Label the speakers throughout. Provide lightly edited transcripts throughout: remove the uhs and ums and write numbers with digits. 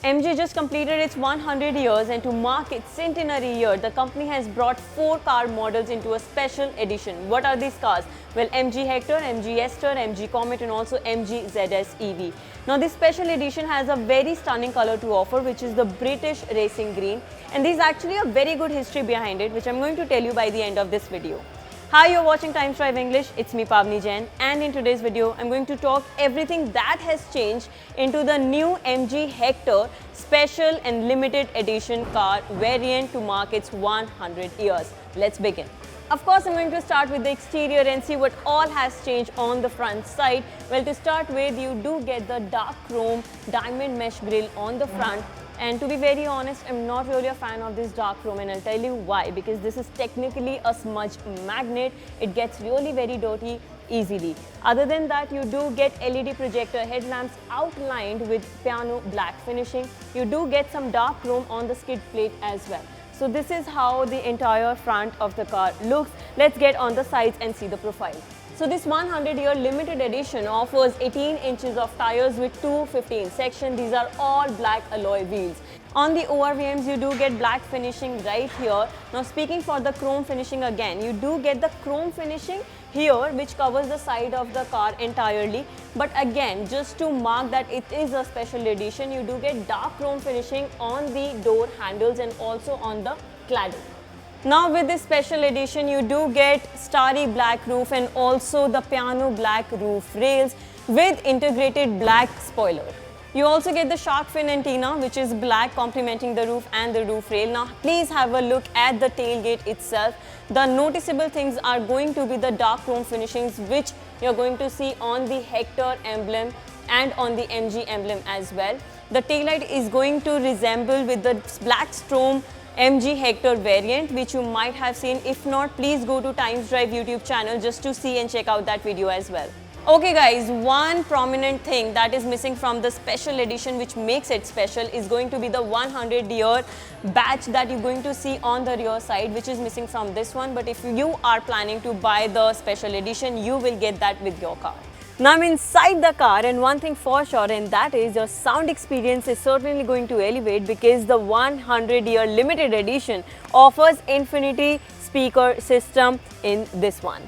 Speaker 1: MG just completed its 100 years, and to mark its centenary year, the company has brought 4 car models into a special edition. What are these cars? Well, MG Hector, MG Ester, MG Comet and also MG ZS EV. Now this special edition has a very stunning color to offer, which is the British Racing Green, and there is actually a very good history behind it, which I'm going to tell you by the end of this video. Hi, you're watching Times Drive English. It's me, Pavni Jain, and in today's video, I'm going to talk everything that has changed into the new MG Hector special and limited edition car variant to mark its 100 years. Let's begin. Of course, I'm going to start with the exterior and see what all has changed on the front side. Well, to start with, you do get the dark chrome diamond mesh grille on the front. And to be very honest, I'm not really a fan of this dark chrome, and I'll tell you why. Because this is technically a smudge magnet. It gets really very dirty easily. Other than that, you do get LED projector headlamps outlined with piano black finishing. You do get some dark chrome on the skid plate as well. So this is how the entire front of the car looks. Let's get on the sides and see the profile. So this 100-year limited edition offers 18 inches of tires with 215 sections. These are all black alloy wheels. On the ORVMs, you do get black finishing right here. Now speaking for the chrome finishing again, you do get the chrome finishing here, which covers the side of the car entirely. But again, just to mark that it is a special edition, you do get dark chrome finishing on the door handles and also on the cladding. Now with this special edition, you do get starry black roof and also the piano black roof rails with integrated black spoiler. You also get the shark fin antenna, which is black, complementing the roof and the roof rail. Now please have a look at the tailgate itself. The noticeable things are going to be the dark chrome finishings, which you're going to see on the Hector emblem and on the MG emblem as well. The taillight is going to resemble with the Blackstrom MG Hector variant, which you might have seen. If not, please go to Times Drive YouTube channel just to see and check out that video as well. Okay guys, one prominent thing that is missing from the special edition, which makes it special, is going to be the 100-year badge that you're going to see on the rear side, which is missing from this one. But if you are planning to buy the special edition, you will get that with your car. Now I'm inside the car, and one thing for sure, and that is your sound experience is certainly going to elevate, because the 100-year limited edition offers infinity speaker system in this one.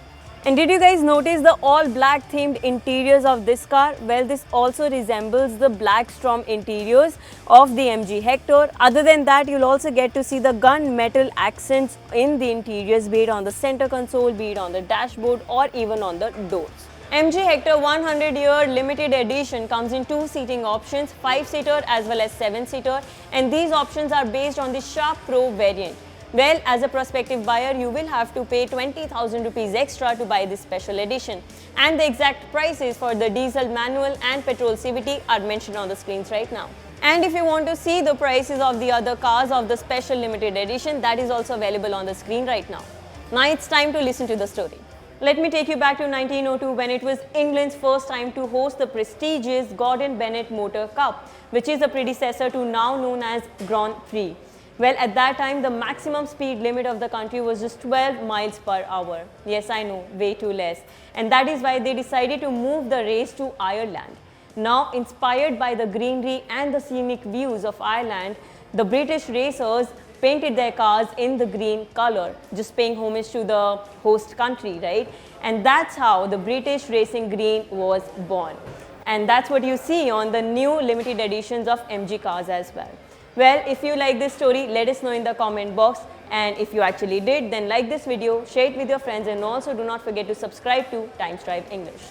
Speaker 1: And did you guys notice the all black themed interiors of this car? Well, this also resembles the Blackstrom interiors of the MG Hector. Other than that, you'll also get to see the gunmetal accents in the interiors, be it on the center console, be it on the dashboard or even on the doors. MG Hector 100-year limited edition comes in 2 seating options, 5-seater as well as 7-seater, and these options are based on the Sharp Pro variant. Well, as a prospective buyer, you will have to pay 20,000 rupees extra to buy this special edition. And the exact prices for the diesel, manual and petrol CVT are mentioned on the screens right now. And if you want to see the prices of the other cars of the special limited edition, that is also available on the screen right now. Now it's time to listen to the story. Let me take you back to 1902, when it was England's first time to host the prestigious Gordon Bennett Motor Cup, which is a predecessor to now known as Grand Prix. Well, at that time, the maximum speed limit of the country was just 12 miles per hour. Yes, I know, way too less. And that is why they decided to move the race to Ireland. Now, inspired by the greenery and the scenic views of Ireland, the British racers painted their cars in the green color, just paying homage to the host country, right? And that's how the British Racing Green was born. And that's what you see on the new limited editions of MG cars as well. Well, if you like this story, let us know in the comment box. And if you actually did, then like this video, share it with your friends, and also do not forget to subscribe to Times Drive English.